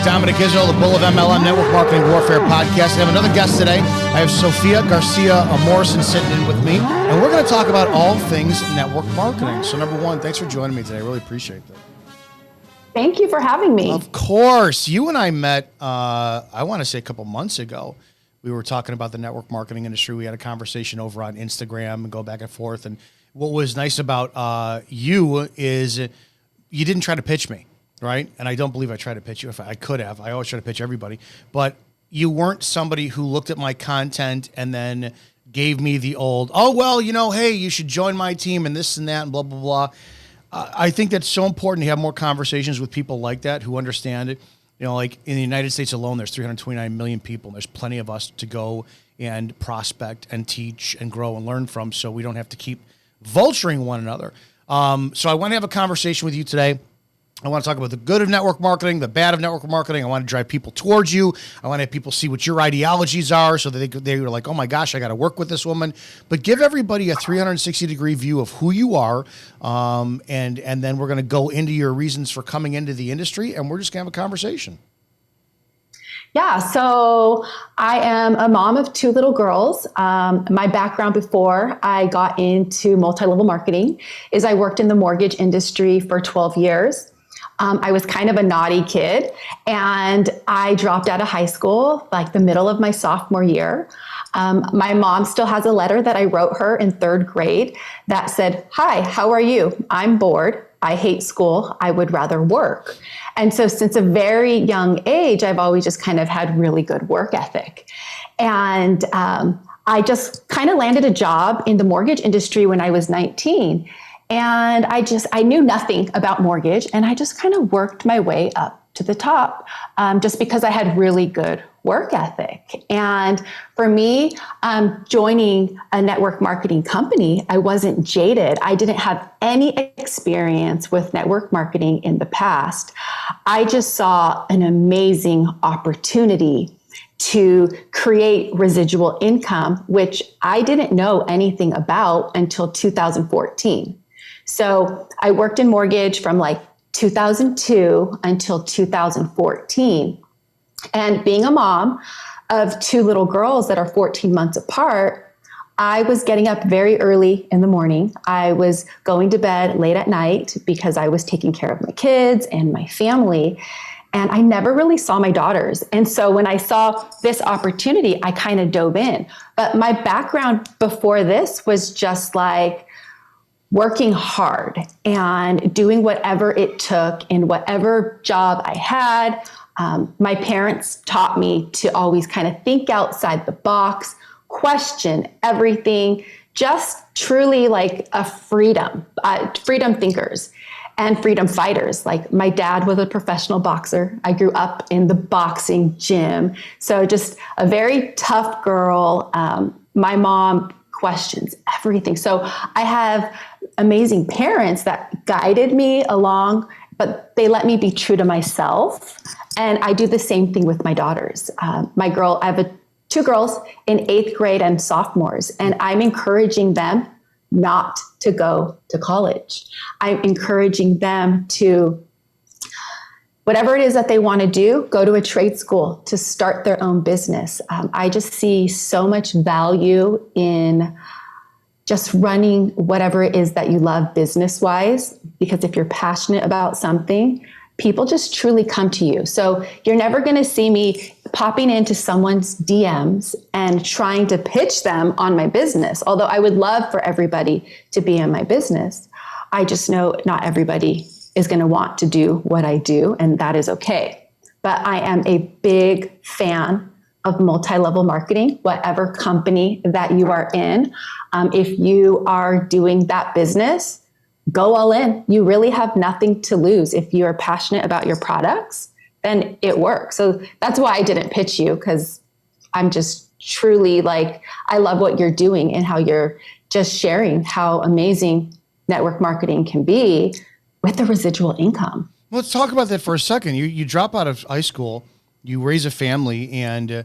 Dominick Izzo, the Bull of MLM Network Marketing Warfare Podcast. I have another guest today. I have Sophia, Garcia, Morrison sitting in with me, and we're going to talk about all things network marketing. So number one, thanks for joining me today. I really appreciate that. Thank you for having me. Of course. You and I met, I want to say a couple months ago. We were talking about the network marketing industry. We had a conversation over on Instagram and go back and forth. And what was nice about you is you didn't try to pitch me. Right. And I don't believe I tried to pitch you. If I could have, I always try to pitch everybody, but you weren't somebody who looked at my content and then gave me the old, oh, well, you know, hey, you should join my team and this and that and blah, blah, blah. I think that's so important to have more conversations with people like that who understand it. You know, like in the United States alone, there's 329 million people. And there's plenty of us to go and prospect and teach and grow and learn from. So we don't have to keep vulturing one another. So I want to have a conversation with you today. I want to talk about the good of network marketing, the bad of network marketing. I want to drive people towards you. I want to have people see what your ideologies are so that they're like, oh my gosh, I got to work with this woman. But give everybody a 360-degree view of who you are. And then we're going to go into your reasons for coming into the industry, and we're just going to have a conversation. Yeah, so I am a mom of two little girls. My background before I got into multi-level marketing is I worked in the mortgage industry for 12 years. I was kind of a naughty kid, and I dropped out of high school like the middle of my sophomore year. My mom still has a letter that I wrote her in third grade that said, "Hi, how are you? I'm bored. I hate school. I would rather work." And so since a very young age, I've always just kind of had really good work ethic. And I just kind of landed a job in the mortgage industry when I was 19. And I knew nothing about mortgage, and I just kind of worked my way up to the top just because I had really good work ethic. And for me, joining a network marketing company, I wasn't jaded. I didn't have any experience with network marketing in the past. I just saw an amazing opportunity to create residual income, which I didn't know anything about until 2014. So I worked in mortgage from like 2002 until 2014. And being a mom of two little girls that are 14 months apart, I was getting up very early in the morning. I was going to bed late at night because I was taking care of my kids and my family. And I never really saw my daughters. And so when I saw this opportunity, I kind of dove in. But my background before this was just like working hard and doing whatever it took in whatever job I had. My parents taught me to always kind of think outside the box, question everything, just truly like a freedom thinkers and freedom fighters. Like my dad was a professional boxer. I grew up in the boxing gym. So just a very tough girl. My mom questions everything. So I have amazing parents that guided me along, but they let me be true to myself. And I do the same thing with my daughters. I have two girls in 8th grade and sophomores, and I'm encouraging them not to go to college. I'm encouraging them to, whatever it is that they want to do, go to a trade school to start their own business. I just see so much value in just running whatever it is that you love business-wise, because if you're passionate about something, people just truly come to you. So you're never going to see me popping into someone's DMs and trying to pitch them on my business. Although I would love for everybody to be in my business, I just know not everybody is going to want to do what I do, and that is okay. But I am a big fan of multi-level marketing, whatever company that you are in. If you are doing that business, go all in. You really have nothing to lose. If you are passionate about your products, then it works. So that's why I didn't pitch you, because I'm just truly like, I love what you're doing and how you're just sharing how amazing network marketing can be with the residual income. Let's talk about that for a second. You drop out of high school, you raise a family, and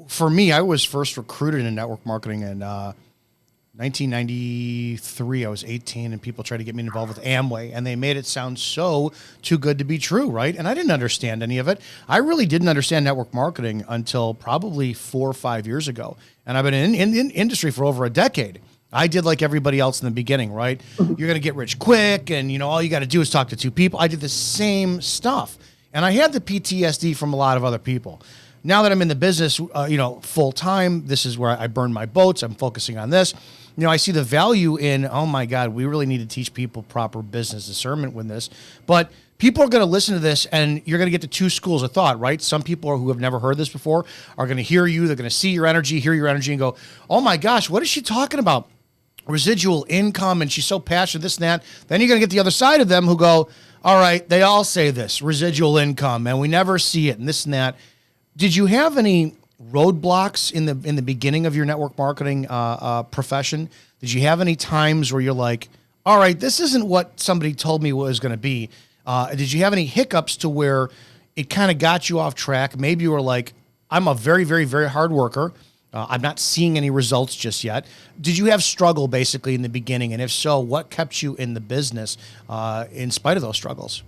for me, I was first recruited in network marketing in 1993, I was 18, and people tried to get me involved with Amway, and they made it sound so too good to be true, right? And I didn't understand any of it. I really didn't understand network marketing until probably 4 or 5 years ago, and I've been in industry for over a decade. I did like everybody else in the beginning, right? You're going to get rich quick, and all you got to do is talk to 2 people. I did the same stuff, and I had the PTSD from a lot of other people. Now that I'm in the business, full time, this is where I burn my boats. I'm focusing on this. I see the value in, oh my God, we really need to teach people proper business discernment with this. But people are going to listen to this, and you're going to get to 2 schools of thought, right? Some people who have never heard this before are going to hear you. They're going to see your energy, hear your energy, and go, oh my gosh, what is she talking about? Residual income, and she's so passionate, this and that. Then you're going to get the other side of them who go, all right, they all say this, residual income, and we never see it, and this and that. Did you have any roadblocks in the beginning of your network marketing profession? Did you have any times where you're like, all right, this isn't what somebody told me it was going to be? Did you have any hiccups to where it kind of got you off track? Maybe you were like, I'm a very, very, very hard worker. I'm not seeing any results just yet. Did you have struggle basically in the beginning? And if so, what kept you in the business in spite of those struggles?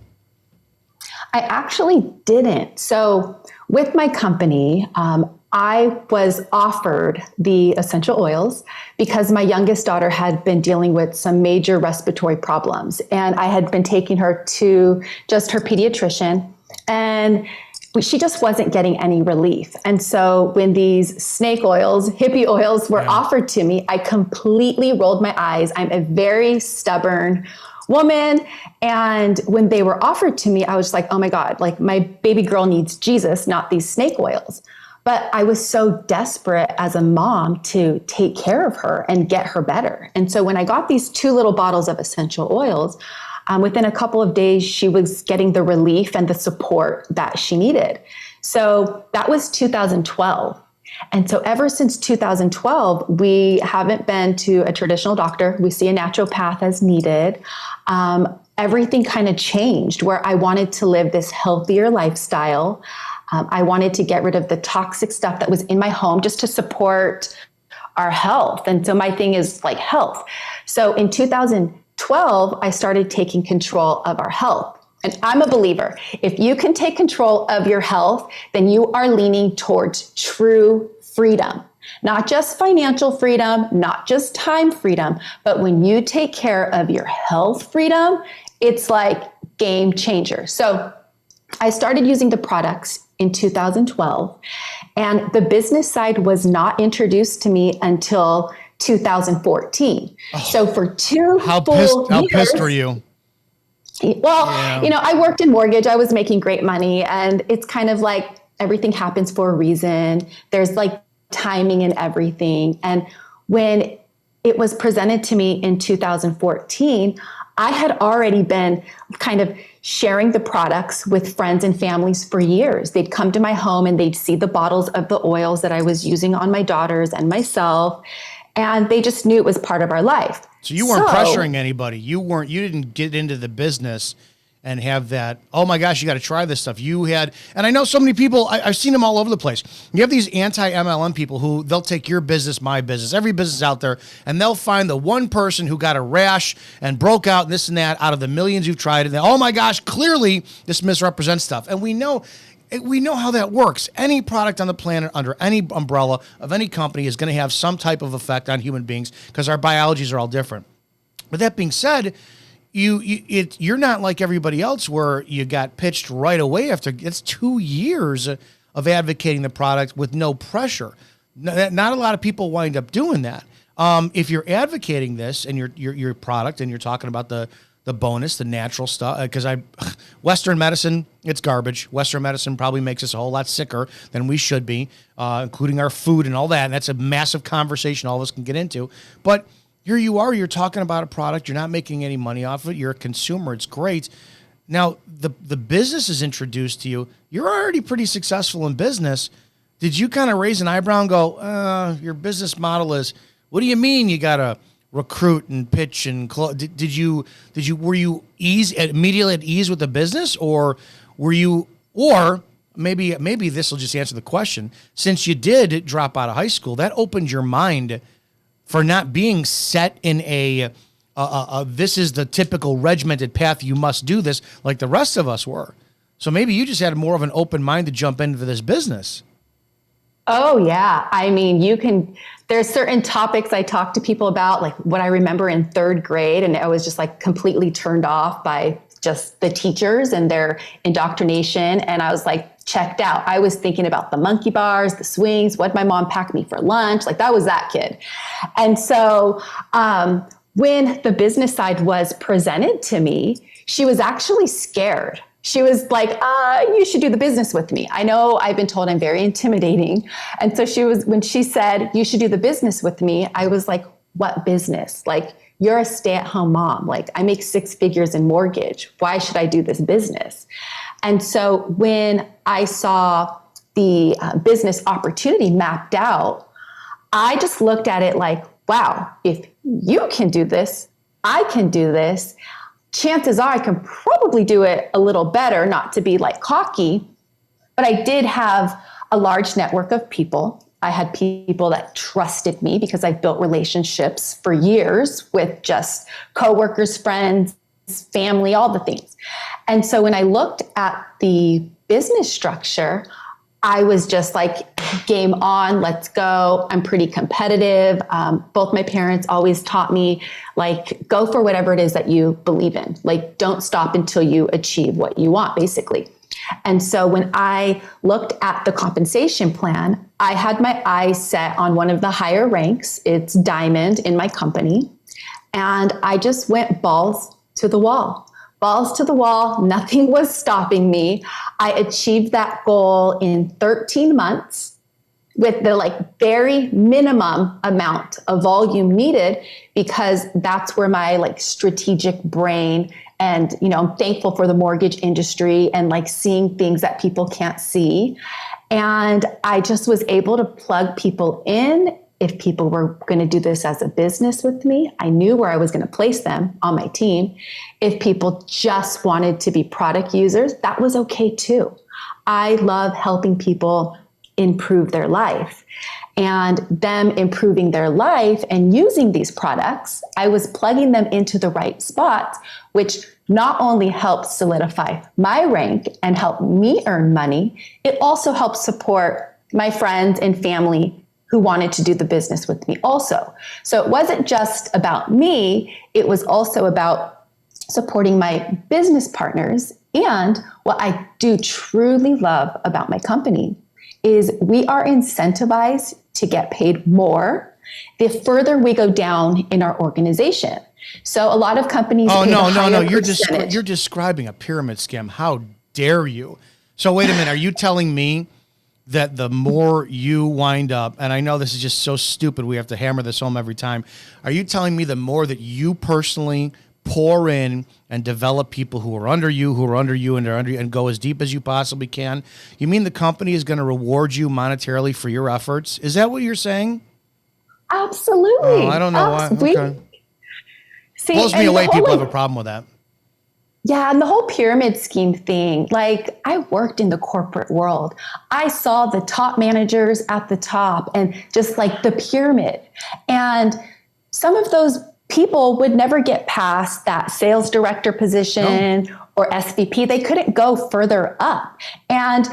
I actually didn't. So with my company, I was offered the essential oils because my youngest daughter had been dealing with some major respiratory problems. And I had been taking her to just her pediatrician, and she just wasn't getting any relief. And so when these snake oils, hippie oils were offered to me, I completely rolled my eyes. I'm a very stubborn woman. And when they were offered to me, I was like, oh my God, like my baby girl needs Jesus, not these snake oils. But I was so desperate as a mom to take care of her and get her better. And so when I got these 2 little bottles of essential oils, within a couple of days, she was getting the relief and the support that she needed. So that was 2012. And so ever since 2012, we haven't been to a traditional doctor. We see a naturopath as needed. Everything kind of changed where I wanted to live this healthier lifestyle. I wanted to get rid of the toxic stuff that was in my home just to support our health. And so my thing is like health. So in 2012, I started taking control of our health. And I'm a believer. If you can take control of your health, then you are leaning towards true freedom. Not just financial freedom, not just time freedom, but when you take care of your health freedom, it's like game changer. So I started using the products in 2012, and the business side was not introduced to me until 2014. Oh, so for 2 full years. How pissed were you? Well, I worked in mortgage. I was making great money, and it's kind of like everything happens for a reason. There's like timing and everything. And when it was presented to me in 2014, I had already been kind of sharing the products with friends and families for years. They'd come to my home and they'd see the bottles of the oils that I was using on my daughters and myself, and they just knew it was part of our life. So you weren't pressuring anybody. You didn't get into the business and have that, oh my gosh, you got to try this stuff. You had, and I know so many people, I've seen them all over the place. You have these anti-MLM people who they'll take your business, my business, every business out there, and they'll find the one person who got a rash and broke out and this and that out of the millions who've tried it. And oh my gosh, clearly this misrepresents stuff. And we know how that works. Any product on the planet under any umbrella of any company is going to have some type of effect on human beings because our biologies are all different. But that being said, you're not like everybody else where you got pitched right away after. It's 2 years of advocating the product with no pressure. Not a lot of people wind up doing that. If you're advocating this and your product and you're talking about the bonus, the natural stuff, because Western medicine, it's garbage. Western medicine probably makes us a whole lot sicker than we should be, including our food and all that. And that's a massive conversation all of us can get into. But here you are, you're talking about a product, you're not making any money off of it, you're a consumer, it's great. Now, the business is introduced to you. You're already pretty successful in business. Did you kind of raise an eyebrow and go, your business model is, what do you mean you got to recruit and pitch and close? Were you immediately at ease with the business, or maybe this will just answer the question. Since you did drop out of high school, that opened your mind for not being set in this is the typical regimented path. You must do this like the rest of us were. So maybe you just had more of an open mind to jump into this business. Oh yeah. I mean, there's certain topics I talk to people about, like what I remember in third grade, and I was just like completely turned off by just the teachers and their indoctrination. And I was like checked out. I was thinking about the monkey bars, the swings, what my mom packed me for lunch. Like that was that kid. And so, when the business side was presented to me, she was actually scared. She was like, you should do the business with me. I know I've been told I'm very intimidating. And so when she said, you should do the business with me, I was like, what business? Like, you're a stay-at-home mom. Like, I make 6 figures in mortgage. Why should I do this business? And so when I saw the business opportunity mapped out, I just looked at it like, wow, if you can do this, I can do this. Chances are I can probably do it a little better, not to be like cocky, but I did have a large network of people. I had people that trusted me because I've built relationships for years with just coworkers, friends, family, all the things. And so when I looked at the business structure, I was just like, game on, let's go. I'm pretty competitive. Both my parents always taught me, like, go for whatever it is that you believe in. Like, don't stop until you achieve what you want, basically. And so when I looked at the compensation plan, I had my eyes set on one of the higher ranks. It's diamond in my company. And I just went balls to the wall. Balls to the wall. Nothing was stopping me. I achieved that goal in 13 months with the like very minimum amount of volume needed, because that's where my like strategic brain and, you know, I'm thankful for the mortgage industry and like seeing things that people can't see. And I just was able to plug people in. If people were going to do this as a business with me, I knew where I was going to place them on my team. If people just wanted to be product users, that was okay too. I love helping people improve their life, and them improving their life and using these products, I was plugging them into the right spots, which not only helped solidify my rank and help me earn money, it also helped support my friends and family who wanted to do the business with me also. So it wasn't just about me, it was also about supporting my business partners. And what I do truly love about my company is we are incentivized to get paid more the further we go down in our organization. So a lot of companies. Oh, no. You're describing a pyramid scam. How dare you? So wait a minute. Are you telling me that the more you wind up, and I know this is just so stupid, we have to hammer this home every time. Are you telling me the more that you personally pour in and develop people who are under you, and go as deep as you possibly can, you mean the company is going to reward you monetarily for your efforts? Is that what you're saying? Absolutely. Oh, I don't know why. Okay. Blows me away. People have a problem with that. Yeah, and the whole pyramid scheme thing, like I worked in the corporate world. I saw the top managers at the top and just like the pyramid. And some of those people would never get past that sales director position or SVP. They couldn't go further up. And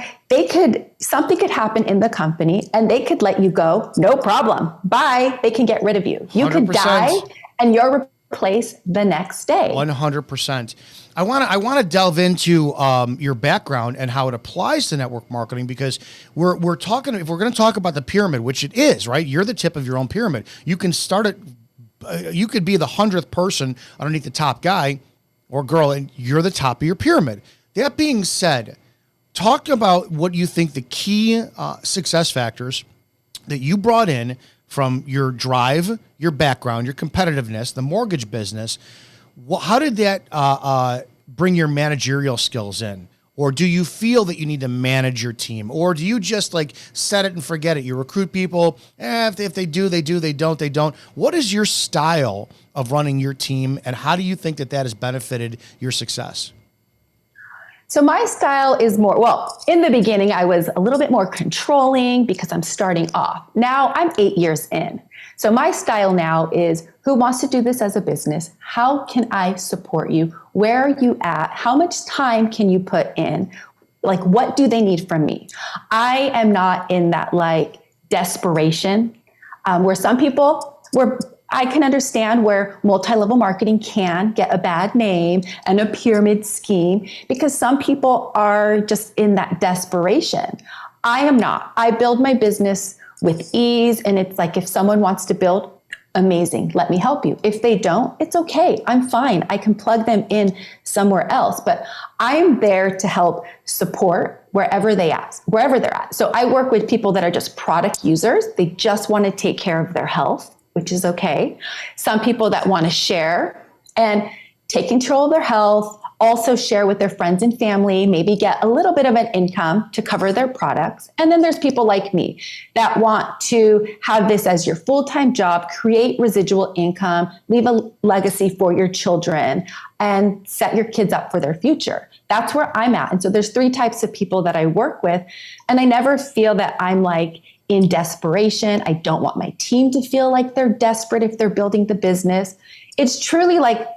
something could happen in the company and they could let you go. No problem. Bye. They can get rid of you. You 100%. Could die and you're replaced the next day. 100%. I want to delve into your background and how it applies to network marketing, because we're talking, if we're going to talk about the pyramid, which it is, right? You're the tip of your own pyramid. You can start it. You could be the 100th person underneath the top guy or girl, and you're the top of your pyramid. That being said, talk about what you think the key success factors that you brought in from your drive, your background, your competitiveness, the mortgage business. How did that bring your managerial skills in? Or do you feel that you need to manage your team? Or do you just like set it and forget it? You recruit people. If they do, they do. They don't, they don't. What is your style of running your team? And how do you think that has benefited your success? So my style is more, well, in the beginning, I was a little bit more controlling because I'm starting off. Now I'm 8 years in. So my style now is, who wants to do this as a business? How can I support you? Where are you at? How much time can you put in? Like, what do they need from me? I am not in that like desperation where some people, where I can understand where multi-level marketing can get a bad name and a pyramid scheme because some people are just in that desperation. I am not. I build my business with ease, and it's like if someone wants to build, amazing, let me help you. If they don't, it's okay. I'm fine. I can plug them in somewhere else, but I'm there to help support wherever they're at. So I work with people that are just product users. They just want to take care of their health, which is okay. Some people that want to share and take control of their health, also share with their friends and family, maybe get a little bit of an income to cover their products. And then there's people like me that want to have this as your full-time job, create residual income, leave a legacy for your children, and set your kids up for their future. That's where I'm at. And so there's 3 types of people that I work with. And I never feel that I'm like in desperation. I don't want my team to feel like they're desperate if they're building the business. It's truly like,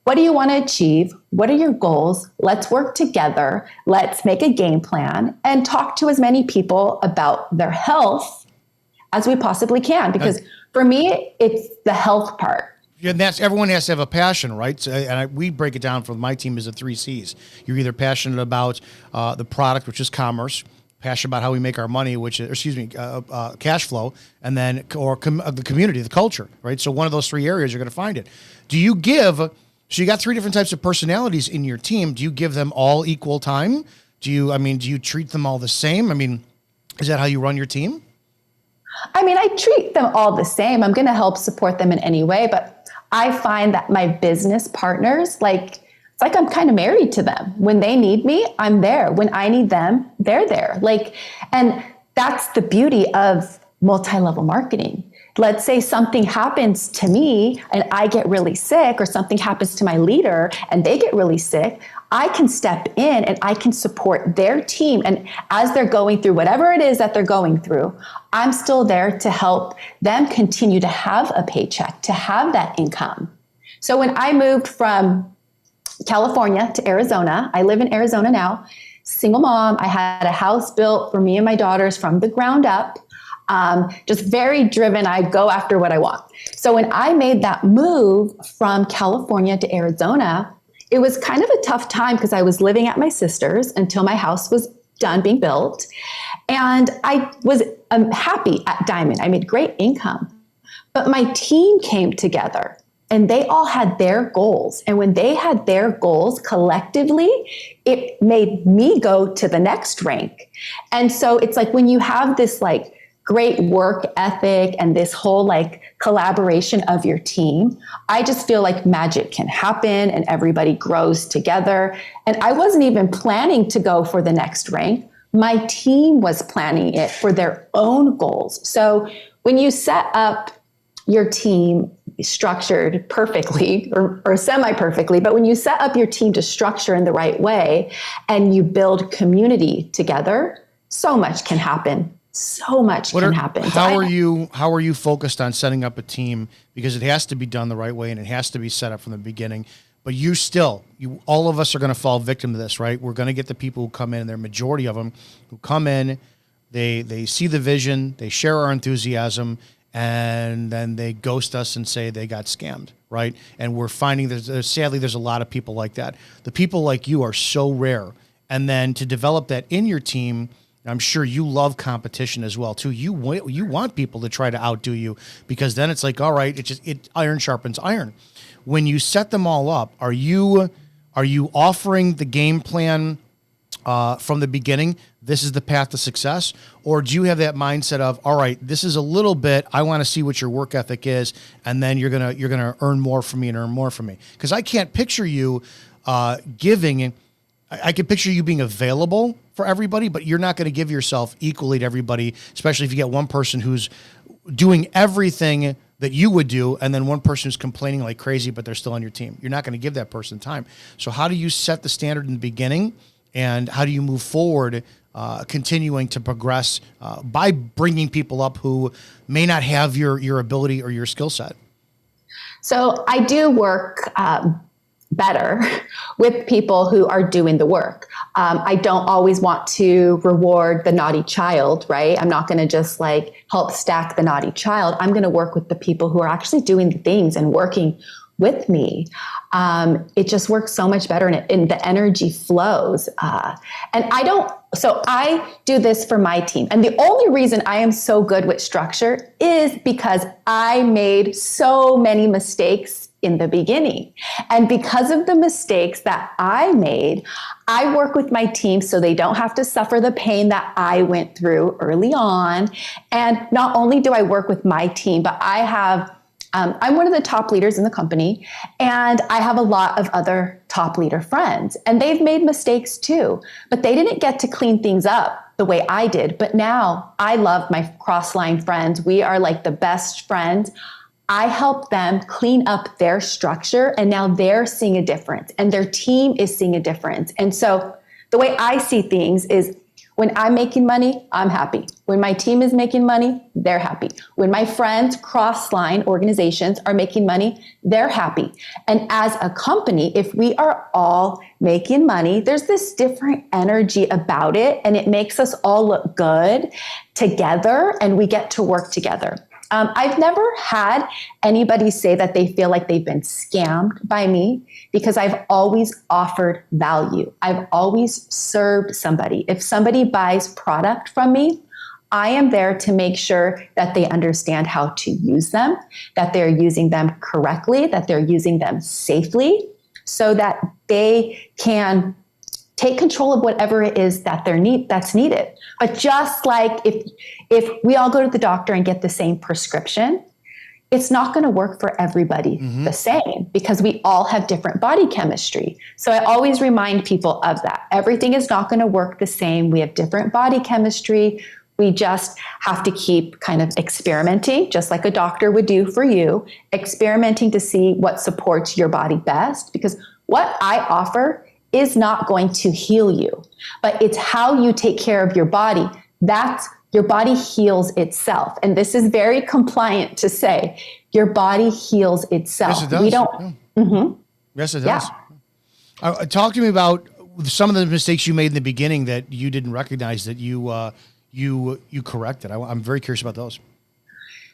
what do you want to achieve? What are your goals? Let's work together. Let's make a game plan and talk to as many people about their health as we possibly can. Because for me, it's the health part. Yeah, and that's, everyone has to have a passion, right? So, we break it down for my team as the 3 C's. You're either passionate about the product, which is commerce, passionate about how we make our money, which is, cash flow, and then, the community, the culture, right? So one of those 3 areas, you're going to find it. Do you give... So you got 3 different types of personalities in your team. Do you give them all equal time? Do you treat them all the same? I mean, is that how you run your team? I mean, I treat them all the same. I'm going to help support them in any way, but I find that my business partners, it's like I'm kind of married to them. When they need me, I'm there. When I need them, they're there. And that's the beauty of multi-level marketing. Let's say something happens to me and I get really sick, or something happens to my leader and they get really sick. I can step in and I can support their team. And as they're going through whatever it is that they're going through, I'm still there to help them continue to have a paycheck, to have that income. So when I moved from California to Arizona, I live in Arizona now, single mom. I had a house built for me and my daughters from the ground up. Just very driven. I go after what I want. So when I made that move from California to Arizona, it was kind of a tough time because I was living at my sister's until my house was done being built. And I was happy at Diamond. I made great income, but my team came together and they all had their goals. And when they had their goals collectively, it made me go to the next rank. And so it's like when you have this great work ethic and this whole collaboration of your team, I just feel like magic can happen and everybody grows together. And I wasn't even planning to go for the next rank. My team was planning it for their own goals. So when you set up your team structured perfectly or semi-perfectly, but when you set up your team to structure in the right way and you build community together, so much can happen. So much can happen. How are you focused on setting up a team? Because it has to be done the right way and it has to be set up from the beginning. But all of us are going to fall victim to this, right? We're going to get the people who come in, and they're majority of them who come in, they see the vision, they share our enthusiasm, and then they ghost us and say they got scammed, right? And we're finding sadly there's a lot of people like that. The people like you are so rare. And then to develop that in your team, I'm sure you love competition as well too. You want people to try to outdo you, because then it's like, all right, it iron sharpens iron. When you set them all up, are you offering the game plan from the beginning? This is the path to success, or do you have that mindset of, all right, this is a little bit, I want to see what your work ethic is, and then you're gonna earn more from me and earn more from me? Because I can't picture you giving. I can picture you being available for everybody, but you're not going to give yourself equally to everybody, especially if you get one person who's doing everything that you would do, and then one person who's complaining like crazy, but they're still on your team. You're not going to give that person time. So how do you set the standard in the beginning and how do you move forward, continuing to progress by bringing people up who may not have your ability or your skill set? So I do work better with people who are doing the work. I don't always want to reward the naughty child, right? I'm not going to just like help stack the naughty child. I'm going to work with the people who are actually doing the things and working with me. It just works so much better, and the energy flows. So I do this for my team. And the only reason I am so good with structure is because I made so many mistakes in the beginning. And because of the mistakes that I made, I work with my team so they don't have to suffer the pain that I went through early on. And not only do I work with my team, but I'm one of the top leaders in the company, and I have a lot of other top leader friends, and they've made mistakes too, but they didn't get to clean things up the way I did. But now I love my cross-line friends. We are like the best friends. I help them clean up their structure, and now they're seeing a difference, and their team is seeing a difference. And so the way I see things is, when I'm making money, I'm happy. When my team is making money, they're happy. When my friends, cross-line organizations, are making money, they're happy. And as a company, if we are all making money, there's this different energy about it, and it makes us all look good together, and we get to work together. I've never had anybody say that they feel like they've been scammed by me, because I've always offered value. I've always served somebody. If somebody buys product from me, I am there to make sure that they understand how to use them, that they're using them correctly, that they're using them safely, so that they can take control of whatever it is that that's needed. But just like if we all go to the doctor and get the same prescription, it's not going to work for everybody the same, because we all have different body chemistry. So I always remind people of that. Everything is not going to work the same. We have different body chemistry. We just have to keep kind of experimenting, just like a doctor would do for you, experimenting to see what supports your body best, because what I offer is not going to heal you, but it's how you take care of your body. That's your body heals itself. And this is very compliant to say, your body heals itself. Yes, it does. We don't. Yeah. Mm-hmm. Yes, it does. Yeah. Talk to me about some of the mistakes you made in the beginning that you didn't recognize that you corrected. I'm very curious about those.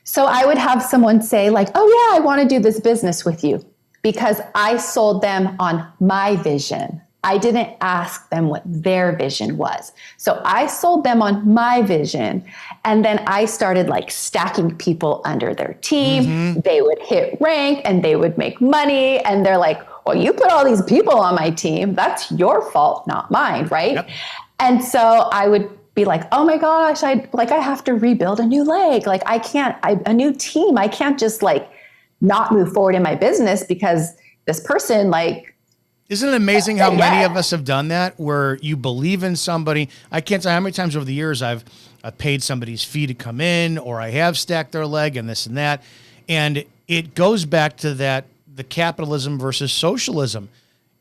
So I would have someone say like, oh yeah, I want to do this business with you, because I sold them on my vision. I didn't ask them what their vision was. So I sold them on my vision. And then I started like stacking people under their team. Mm-hmm. They would hit rank and they would make money. And they're like, well, you put all these people on my team. That's your fault, not mine, right? Yep. And so I would be like, oh my gosh, I have to rebuild a new leg. Like a new team. I can't just like not move forward in my business because this person like. Isn't it amazing how many of us have done that, where you believe in somebody? I can't tell how many times over the years I've paid somebody's fee to come in, or I have stacked their leg and this and that. And it goes back to that, the capitalism versus socialism.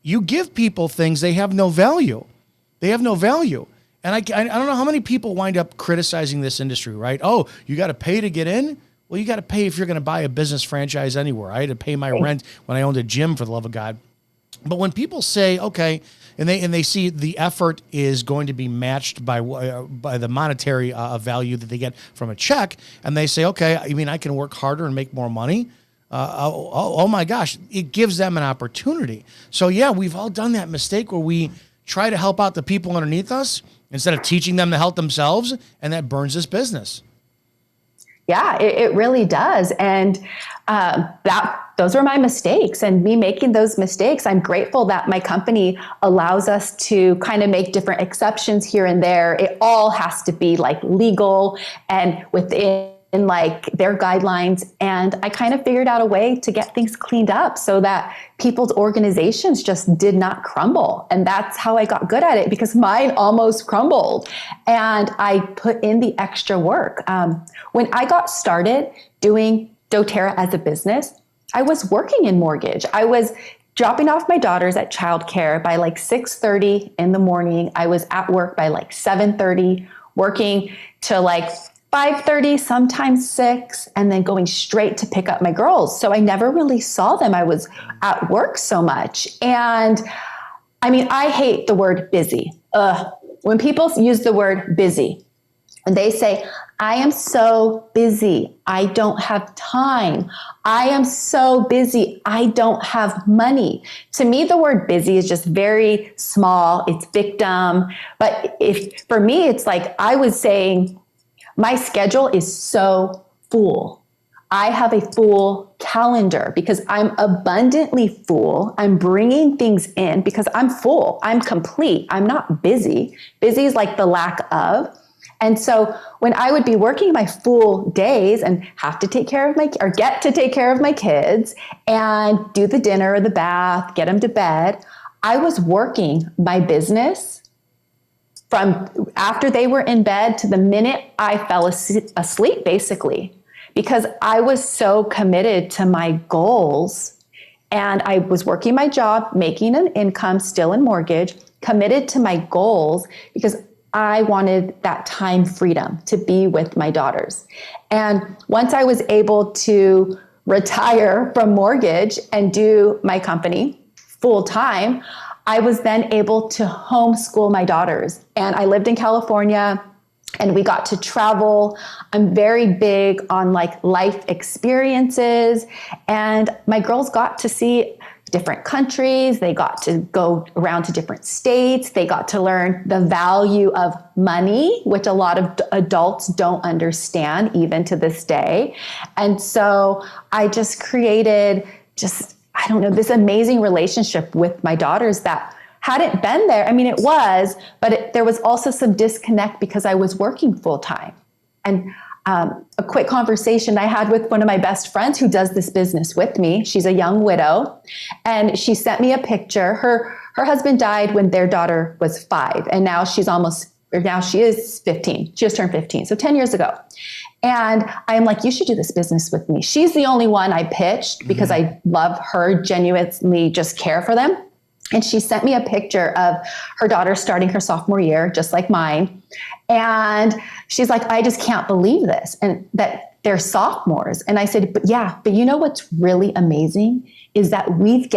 You give people things, they have no value. They have no value. And I don't know how many people wind up criticizing this industry, right? Oh, you got to pay to get in? Well, you got to pay if you're going to buy a business franchise anywhere. I had to pay my rent when I owned a gym, for the love of God. But when people say, okay, and they see the effort is going to be matched by the monetary value that they get from a check, and they say, okay, I mean, I can work harder and make more money. Oh my gosh, it gives them an opportunity. So yeah, we've all done that mistake where we try to help out the people underneath us instead of teaching them to help themselves, and that burns this business. Yeah, it really does. And those were my mistakes, and me making those mistakes, I'm grateful that my company allows us to kind of make different exceptions here and there. It all has to be like legal and within like their guidelines. And I kind of figured out a way to get things cleaned up so that people's organizations just did not crumble. And that's how I got good at it, because mine almost crumbled. And I put in the extra work. When I got started doing doTERRA as a business, I was working in mortgage. I was dropping off my daughters at childcare by like 6:30 in the morning. I was at work by like 7:30, working to like 5:30, sometimes 6, and then going straight to pick up my girls. So I never really saw them. I was at work so much. And I mean, I hate the word busy. When people use the word busy, and they say, I am so busy, I don't have time. I am so busy, I don't have money. To me, the word busy is just very small. It's victim. But if for me, it's like I was saying, my schedule is so full. I have a full calendar because I'm abundantly full. I'm bringing things in because I'm full. I'm complete. I'm not busy. Busy is like the lack of. And so when I would be working my full days and have to take care of get to take care of my kids and do the dinner or the bath, get them to bed, I was working my business from after they were in bed to the minute I fell asleep, basically, because I was so committed to my goals and I was working my job, making an income, still in mortgage, committed to my goals because I wanted that time freedom to be with my daughters. And once I was able to retire from mortgage and do my company full time, I was then able to homeschool my daughters. And I lived in California and we got to travel. I'm very big on like life experiences. And my girls got to see different countries. They got to go around to different states. They got to learn the value of money, which a lot of adults don't understand even to this day. And so I just created I don't know, this amazing relationship with my daughters that hadn't been there. I mean, it was, but there was also some disconnect because I was working full time. And a quick conversation I had with one of my best friends who does this business with me. She's a young widow, and she sent me a picture. Her husband died when their daughter was 5, and now she is 15. She just turned 15, so 10 years ago. And I'm like, you should do this business with me. She's the only one I pitched because I love her, genuinely just care for them. And she sent me a picture of her daughter starting her sophomore year, just like mine. And she's like, I just can't believe this. And that they're sophomores. And I said, but you know what's really amazing is that we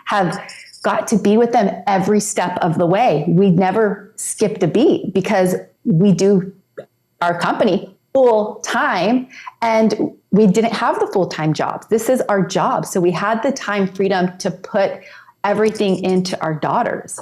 have got to be with them every step of the way. We never skipped a beat because we do our company full time and we didn't have the full-time jobs. This is our job. So we had the time freedom to put everything into our daughters.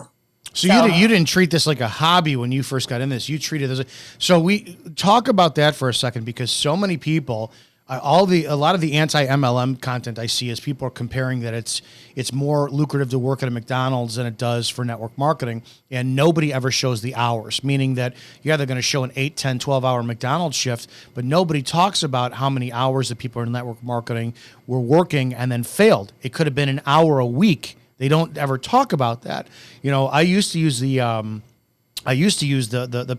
So you didn't treat this like a hobby when you first got in this. You treated it as so we talk about that for a second, because so many people, a lot of the anti-MLM content I see is people are comparing that it's more lucrative to work at a McDonald's than it does for network marketing, and nobody ever shows the hours, meaning that you're either going to show an 8, 10, 12-hour McDonald's shift, but nobody talks about how many hours that people in network marketing were working and then failed. It could have been an hour a week. They don't ever talk about that. You know, I used to use the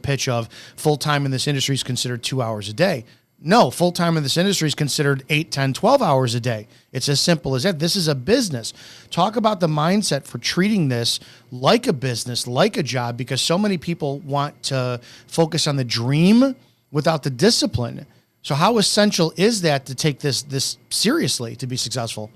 pitch of full-time in this industry is considered 2 hours a day. No, full-time in this industry is considered 8, 10, 12 hours a day. It's as simple as that. This is a business. Talk about the mindset for treating this like a business, like a job, because so many people want to focus on the dream without the discipline. So how essential is that to take this seriously to be successful?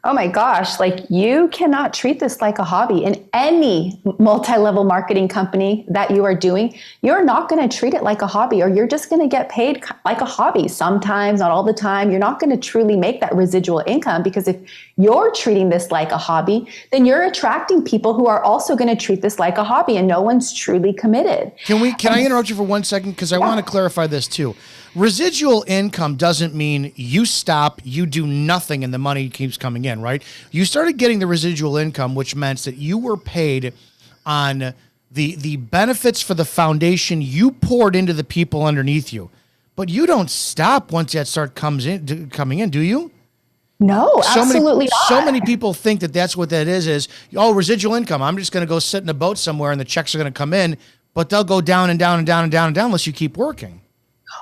Oh my gosh, like you cannot treat this like a hobby. In any multi-level marketing company that you are doing, you're not going to treat it like a hobby, or you're just going to get paid like a hobby. Sometimes, not all the time. You're not going to truly make that residual income, because if you're treating this like a hobby, then you're attracting people who are also going to treat this like a hobby, and no one's truly committed. Can I interrupt you for 1 second? Because I want to clarify this too. Residual income doesn't mean you stop, you do nothing, and the money keeps coming in, right? You started getting the residual income, which meant that you were paid on the benefits for the foundation you poured into the people underneath you. But you don't stop once that coming in, do you? No, absolutely not. So many people think that that's what that is, residual income. I'm just going to go sit in a boat somewhere and the checks are going to come in, but they'll go down and down and down and down and down unless you keep working.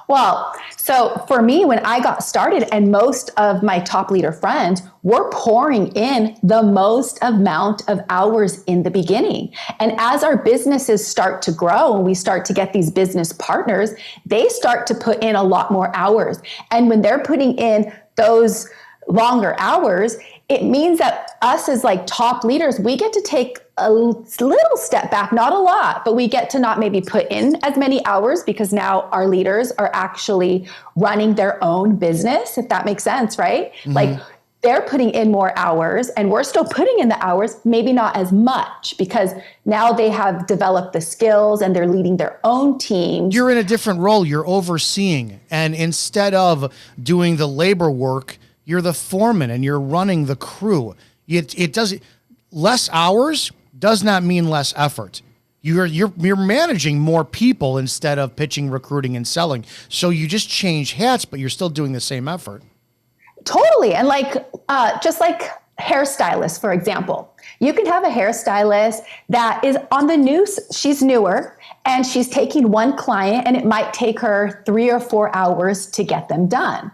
Well, so for me, when I got started, and most of my top leader friends were pouring in the most amount of hours in the beginning. And as our businesses start to grow and we start to get these business partners, they start to put in a lot more hours. And when they're putting in those longer hours, it means that us as like top leaders, we get to take a little step back, not a lot, but we get to not maybe put in as many hours because now our leaders are actually running their own business, if that makes sense, right? Mm-hmm. Like they're putting in more hours and we're still putting in the hours, maybe not as much because now they have developed the skills and they're leading their own teams. You're in a different role. You're overseeing. And instead of doing the labor work, you're the foreman and you're running the crew. It does less hours does not mean less effort. You're managing more people instead of pitching, recruiting, and selling. So you just change hats, but you're still doing the same effort. Totally. And just like hairstylists, for example, you can have a hairstylist that is on the news. She's newer and she's taking one client and it might take her 3 or 4 hours to get them done.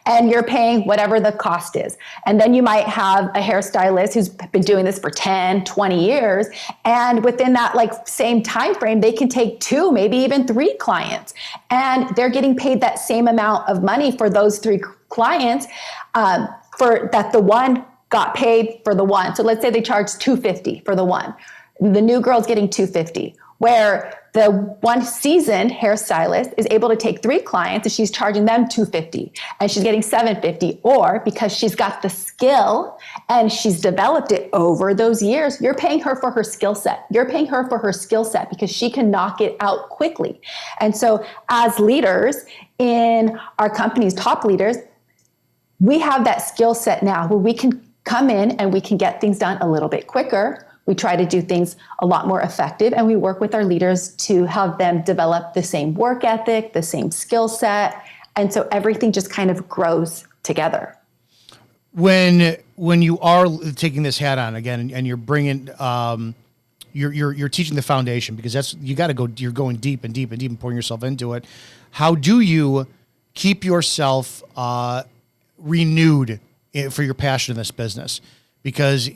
And you're paying whatever the cost is. And then you might have a hairstylist who's been doing this for 10, 20 years. And within that same time frame, they can take 2, maybe even 3 clients. And they're getting paid that same amount of money for those 3 clients for that the one got paid for the one. So let's say they charge $250 for the one. The new girl's getting $250. Where the one seasoned hairstylist is able to take 3 clients and she's charging them $250 and she's getting $750, or because she's got the skill and she's developed it over those years, you're paying her for her skill set. You're paying her for her skill set because she can knock it out quickly. And so as leaders in our company's top leaders, we have that skill set now where we can come in and we can get things done a little bit quicker. We try to do things a lot more effective, and we work with our leaders to have them develop the same work ethic, the same skill set, and so everything just kind of grows together. When you are taking this hat on again, and you're bringing, you're teaching the foundation, because that's you got to go. You're going deep and deep and deep and pouring yourself into it. How do you keep yourself renewed for your passion in this business? Because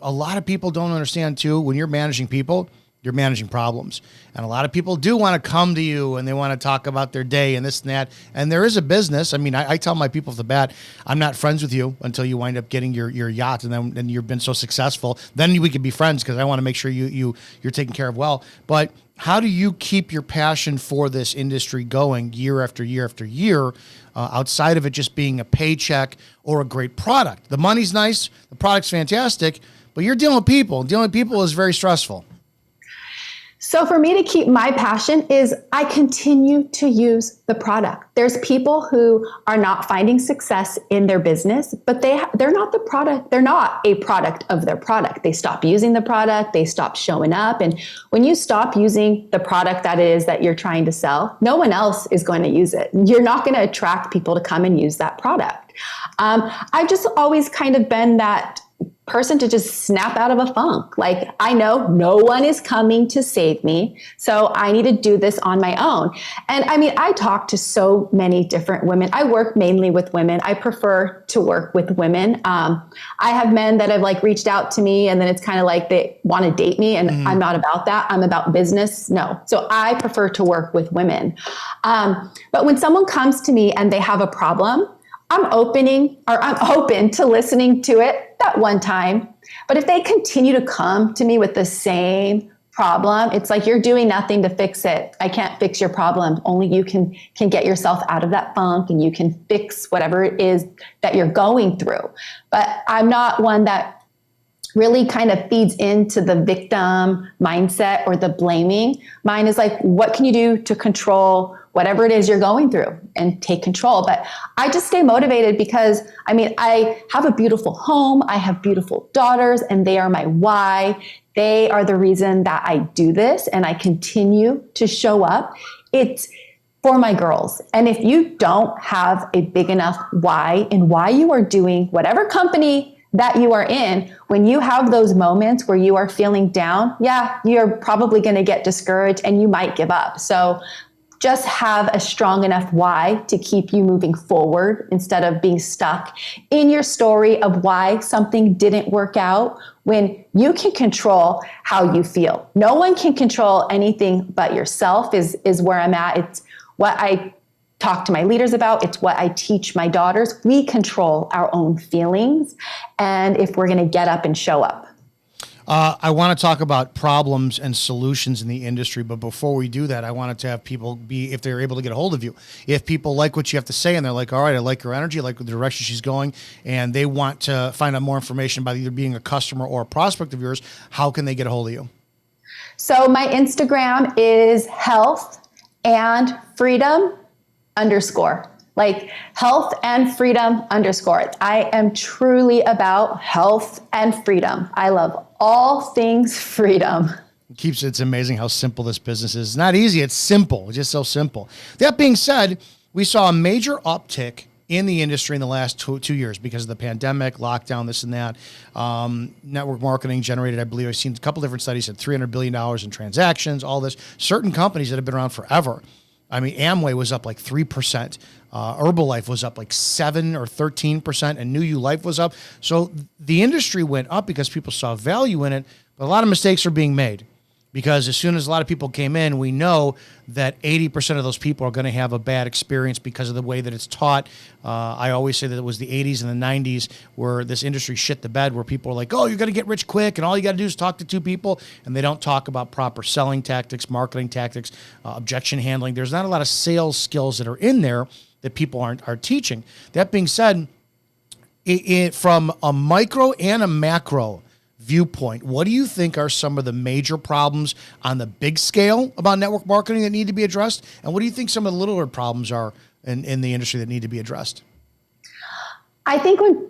a lot of people don't understand too, when you're managing people, you're managing problems. And a lot of people do want to come to you and they want to talk about their day and this and that. And there is a business. I mean, I tell my people off the bat, I'm not friends with you until you wind up getting your yacht and you've been so successful. Then we can be friends because I want to make sure you're taken care of well. But how do you keep your passion for this industry going year after year after year, outside of it just being a paycheck or a great product? The money's nice, the product's fantastic, but you're dealing with people. Dealing with people is very stressful. So for me to keep my passion is I continue to use the product. There's people who are not finding success in their business, but they're not the product. They're not a product of their product. They stop using the product. They stop showing up. And when you stop using the product that it is that you're trying to sell, no one else is going to use it. You're not going to attract people to come and use that product. I've just always kind of been that person to just snap out of a funk. Like, I know no one is coming to save me, so I need to do this on my own. And I mean, I talk to so many different women. I work mainly with women. I prefer to work with women. I have men that have reached out to me and then it's kind of like they want to date me, and I'm not about that. I'm about business. No. So I prefer to work with women. But when someone comes to me and they have a problem, I'm open to listening to it that one time. But if they continue to come to me with the same problem, it's like, you're doing nothing to fix it. I can't fix your problem. Only you can get yourself out of that funk, and you can fix whatever it is that you're going through. But I'm not one that really kind of feeds into the victim mindset or the blaming. Mine is like, what can you do to control whatever it is you're going through and take control? But I just stay motivated because, I mean, I have a beautiful home. I have beautiful daughters, and they are my why. They are the reason that I do this and I continue to show up. It's for my girls. And if you don't have a big enough why in why you are doing whatever company that you are in, when you have those moments where you are feeling down, yeah, you're probably going to get discouraged and you might give up. So just have a strong enough why to keep you moving forward instead of being stuck in your story of why something didn't work out, when you can control how you feel. No one can control anything but yourself is where I'm at. It's what I talk to my leaders about. It's what I teach my daughters. We control our own feelings, and if we're going to get up and show up. I want to talk about problems and solutions in the industry, but before we do that, I wanted to have people be, if they're able to get a hold of you, if people like what you have to say and they're like, all right, I like her energy, I like the direction she's going, and they want to find out more information about either being a customer or a prospect of yours, how can they get a hold of you? So my Instagram is health and freedom _. Like health and freedom _. I am truly about health and freedom. I love all things freedom. It's amazing how simple this business is. It's not easy. It's simple. It's just so simple. That being said, we saw a major uptick in the industry in the last 2 years because of the pandemic, lockdown, this and that. Network marketing generated, I believe I've seen a couple different studies at $300 billion in transactions, all this. Certain companies that have been around forever. I mean, Amway was up like 3%. Herbalife was up like 7 or 13%, and New You Life was up. So the industry went up because people saw value in it, but a lot of mistakes are being made because as soon as a lot of people came in, we know that 80% of those people are going to have a bad experience because of the way that it's taught. I always say that it was the 80s and the 90s where this industry shit the bed, where people are like, oh, you're going to get rich quick, and all you got to do is talk to 2 people, and they don't talk about proper selling tactics, marketing tactics, objection handling. There's not a lot of sales skills that are in there that people are teaching. That being said, from a micro and a macro viewpoint, what do you think are some of the major problems on the big scale about network marketing that need to be addressed? And what do you think some of the littler problems are in the industry that need to be addressed? I think when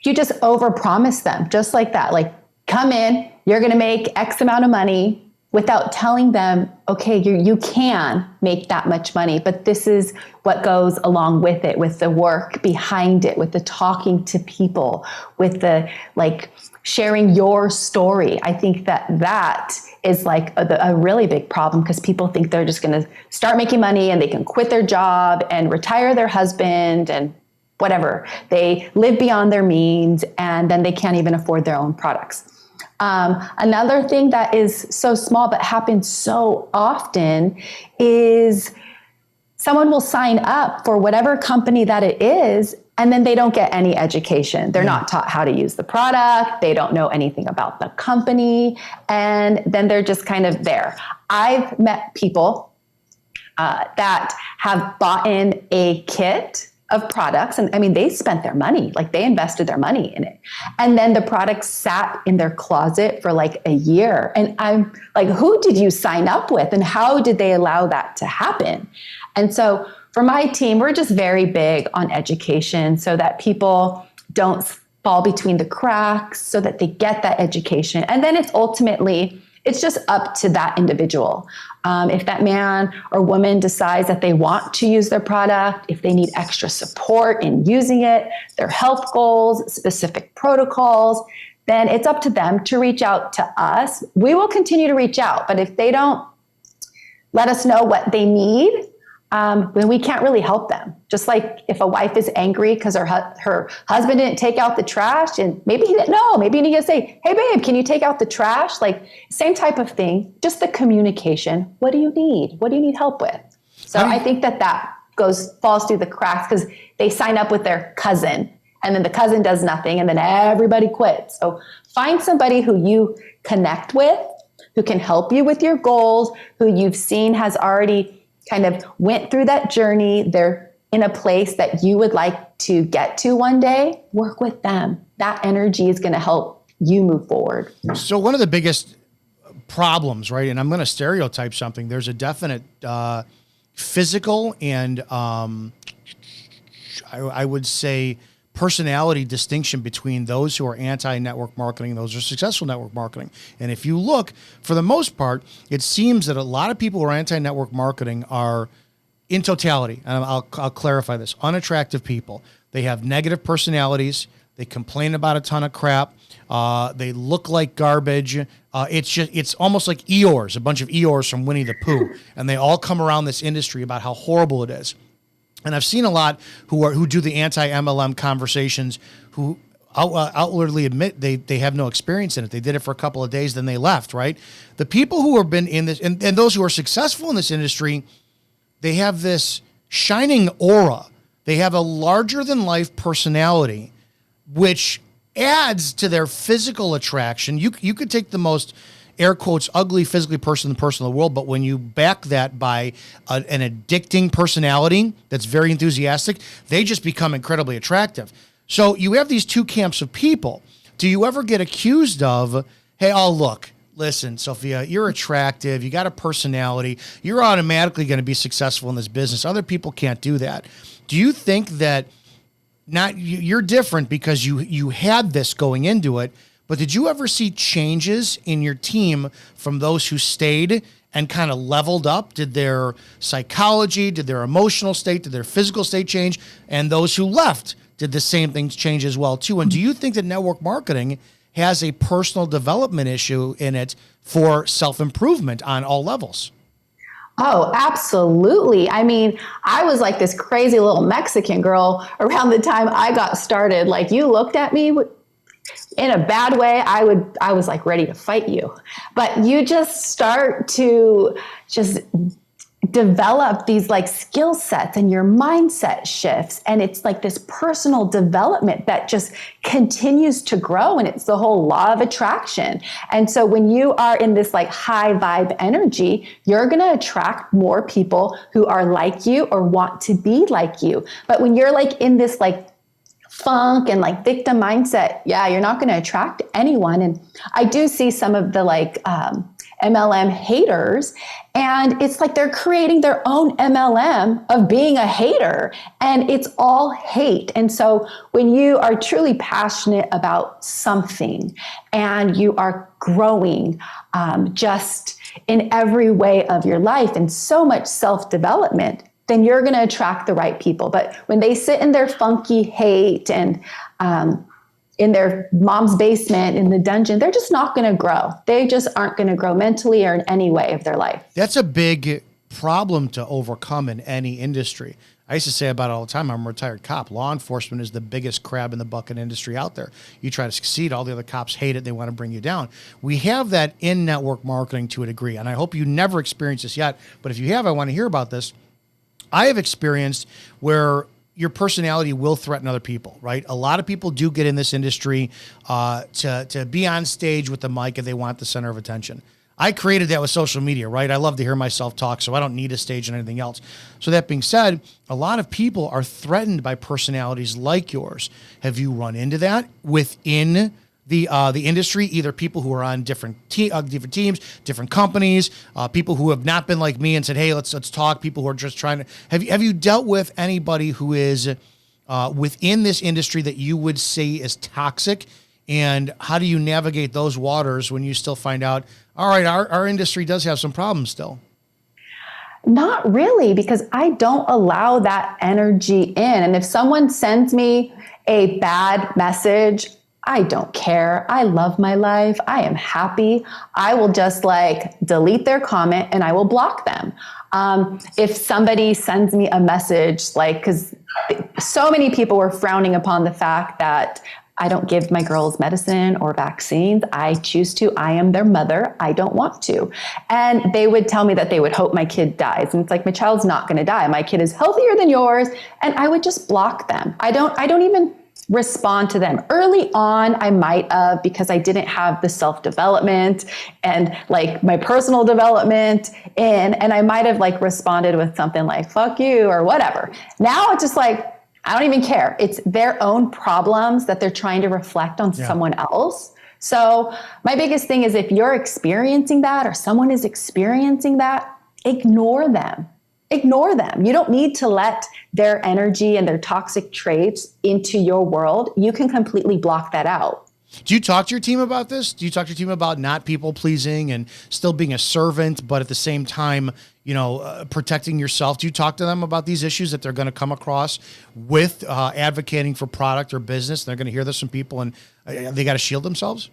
you just overpromise them, just like that, like come in, you're going to make X amount of money, without telling them, okay, you can make that much money, but this is what goes along with it, with the work behind it, with the talking to people, with the like sharing your story. I think that is like a really big problem because people think they're just going to start making money and they can quit their job and retire their husband and whatever. They live beyond their means and then they can't even afford their own products. Another thing that is so small but happens so often is someone will sign up for whatever company that it is, and then they don't get any education. They're not taught how to use the product. They don't know anything about the company. And then they're just kind of there. I've met people that have bought in a kit of products. And I mean, they spent their money, like they invested their money in it. And then the product sat in their closet for like a year. And I'm like, who did you sign up with? And how did they allow that to happen? And so for my team, we're just very big on education so that people don't fall between the cracks, so that they get that education. And then it's just up to that individual. If that man or woman decides that they want to use their product, if they need extra support in using it, their health goals, specific protocols, then it's up to them to reach out to us. We will continue to reach out, but if they don't let us know what they need, then we can't really help them. Just like if a wife is angry because her husband didn't take out the trash, and maybe he didn't know, maybe you need to say, hey babe, can you take out the trash? Like same type of thing, just the communication. What do you need? What do you need help with? So I think that falls through the cracks because they sign up with their cousin and then the cousin does nothing and then everybody quits. So find somebody who you connect with, who can help you with your goals, who you've seen has already kind of went through that journey. They're in a place that you would like to get to one day. Work with them. That energy is going to help you move forward. So one of the biggest problems, right? And I'm going to stereotype something. There's a definite physical and I would say personality distinction between those who are anti-network marketing and those who are successful network marketing. And if you look, for the most part, it seems that a lot of people who are anti-network marketing are, in totality, and I'll clarify this, unattractive people. They have negative personalities. They complain about a ton of crap. They look like garbage. It's almost like Eeyores, a bunch of Eeyores from Winnie the Pooh, and they all come around this industry about how horrible it is. And I've seen a lot who do the anti-MLM conversations who outwardly admit they have no experience in it. They did it for a couple of days, then they left, right? The people who have been in this, and those who are successful in this industry, they have this shining aura. They have a larger-than-life personality, which adds to their physical attraction. You could take the most, air quotes, ugly physically person in the world, but when you back that by an addicting personality that's very enthusiastic, they just become incredibly attractive. So you have these two camps of people. Do you ever get accused of, hey, look, listen, Sophia, you're attractive, you got a personality, you're automatically going to be successful in this business. Other people can't do that. Do you think that you're different because you had this going into it, but did you ever see changes in your team from those who stayed and kind of leveled up? Did their psychology, did their emotional state, did their physical state change? And those who left, did the same things change as well too? And do you think that network marketing has a personal development issue in it for self-improvement on all levels? Oh, absolutely. I mean, I was like this crazy little Mexican girl around the time I got started. Like, you looked at me in a bad way, I was like ready to fight you. But you just start to just develop these like skill sets and your mindset shifts. And it's like this personal development that just continues to grow. And it's the whole law of attraction. And so when you are in this like high vibe energy, you're going to attract more people who are like you or want to be like you. But when you're like in this like funk and like victim mindset, you're not going to attract anyone. And I do see some of the like, MLM haters, and it's like they're creating their own MLM of being a hater, and it's all hate. And so when you are truly passionate about something and you are growing just in every way of your life and so much self-development, then you're going to attract the right people. But when they sit in their funky hate and in their mom's basement, in the dungeon, they're just not going to grow. They just aren't going to grow mentally or in any way of their life. That's a big problem to overcome in any industry. I used to say about it all the time, I'm a retired cop. Law enforcement is the biggest crab in the bucket industry out there. You try to succeed, all the other cops hate it. They want to bring you down. We have that in network marketing to a degree, and I hope you never experienced this yet. But if you have, I want to hear about this. I have experienced where your personality will threaten other people, right? A lot of people do get in this industry to be on stage with the mic and they want the center of attention. I created that with social media, right? I love to hear myself talk, so I don't need a stage and anything else. So that being said, a lot of people are threatened by personalities like yours. Have you run into that within the industry, either people who are on different teams, different companies, people who have not been like me and said, hey, let's talk, people who are just trying to, have you dealt with anybody who is within this industry that you would say is toxic? And how do you navigate those waters when you still find out, all right, our industry does have some problems still? Not really, because I don't allow that energy in. And if someone sends me a bad message, I don't care. I love my life. I am happy. I will just like delete their comment and I will block them. If somebody sends me a message, like, because so many people were frowning upon the fact that I don't give my girls medicine or vaccines. I choose to. I am their mother. I don't want to. And they would tell me that they would hope my kid dies. And it's like, my child's not going to die. My kid is healthier than yours. And I would just block them. I don't even respond to them. Early on, I might have, because I didn't have the self-development and like my personal development and I might have like responded with something like, fuck you or whatever. Now it's just like, I don't even care. It's their own problems that they're trying to reflect on someone else. So my biggest thing is if you're experiencing that or someone is experiencing that, ignore them. Ignore them. You don't need to let their energy and their toxic traits into your world. You can completely block that out. Do you talk to your team about this? Do you talk to your team about not people pleasing and still being a servant, but at the same time, protecting yourself? Do you talk to them about these issues that they're going to come across with advocating for product or business? They're going to hear this from people and they got to shield themselves?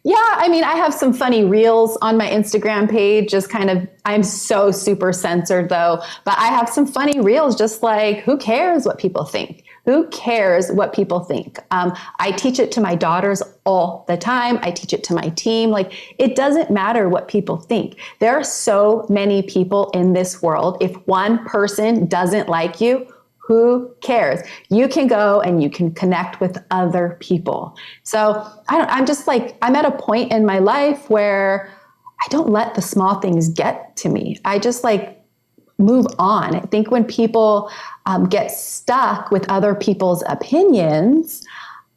Yeah, I mean, I have some funny reels on my Instagram page, just kind of, I'm so super censored though, but I have some funny reels, just like, who cares what people think? Who cares what people think? I teach it to my daughters all the time. I teach it to my team. Like, it doesn't matter what people think. There are so many people in this world. If one person doesn't like you, who cares? You can go and you can connect with other people. So I'm just like, I'm at a point in my life where I don't let the small things get to me. I just like move on. I think when people get stuck with other people's opinions,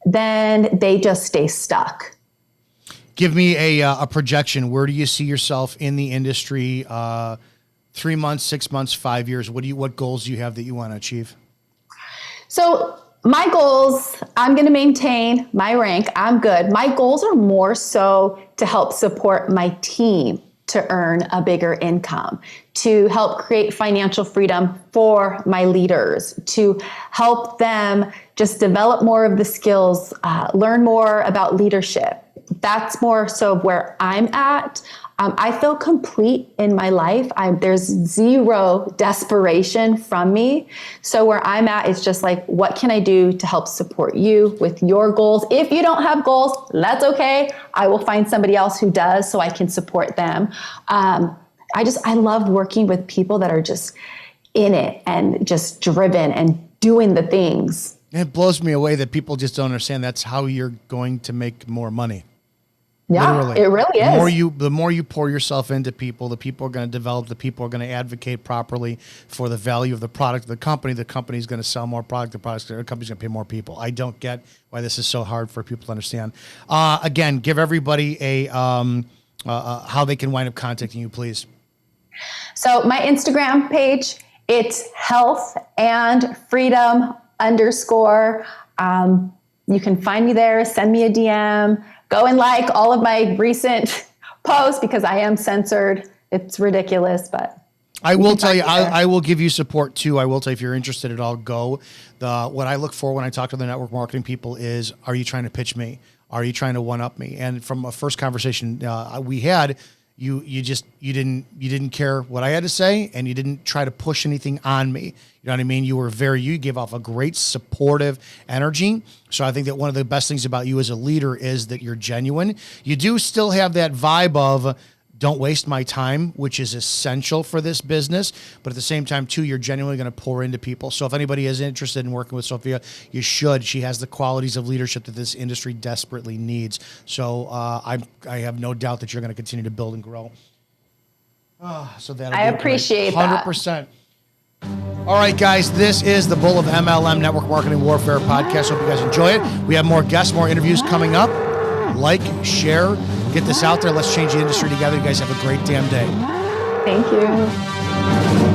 then they just stay stuck. Give me a projection. Where do you see yourself in the industry? 3 months, 6 months, 5 years? What goals do you have that you want to achieve? So my goals, I'm going to maintain my rank. I'm good. My goals are more so to help support my team to earn a bigger income, to help create financial freedom for my leaders, to help them just develop more of the skills, learn more about leadership. That's more so where I'm at. I feel complete in my life. There's zero desperation from me. So where I'm at is just like, what can I do to help support you with your goals? If you don't have goals, that's okay. I will find somebody else who does so I can support them. I love working with people that are just in it and just driven and doing the things. It blows me away that people just don't understand that's how you're going to make more money. Yeah, literally. It really is. The more you pour yourself into people, the people are going to develop, the people are going to advocate properly for the value of the product of the company's going to sell more product, the company's going to pay more people. I don't get why this is so hard for people to understand. Again, give everybody how they can wind up contacting you, please. So my Instagram page, it's health and freedom _ you can find me there, send me a DM. Go and like all of my recent posts because I am censored. It's ridiculous, but I will tell you, I will give you support too. I will tell you if you're interested at all, go. What I look for when I talk to the network marketing people is, are you trying to pitch me? Are you trying to one up me? And from a first conversation we had, you didn't care what I had to say, and you didn't try to push anything on me. You know what I mean? You gave off a great supportive energy. So I think that one of the best things about you as a leader is that you're genuine. You do still have that vibe of don't waste my time, which is essential for this business. But at the same time, too, you're genuinely going to pour into people. So if anybody is interested in working with Sophia, you should. She has the qualities of leadership that this industry desperately needs. So I have no doubt that you're going to continue to build and grow. So I appreciate that. 100%. All right, guys, this is the Bull of MLM Network Marketing Warfare podcast. Hope you guys enjoy it. We have more guests, more interviews coming up. Like, share, get this out there. Let's change the industry together. You guys have a great damn day. Thank you.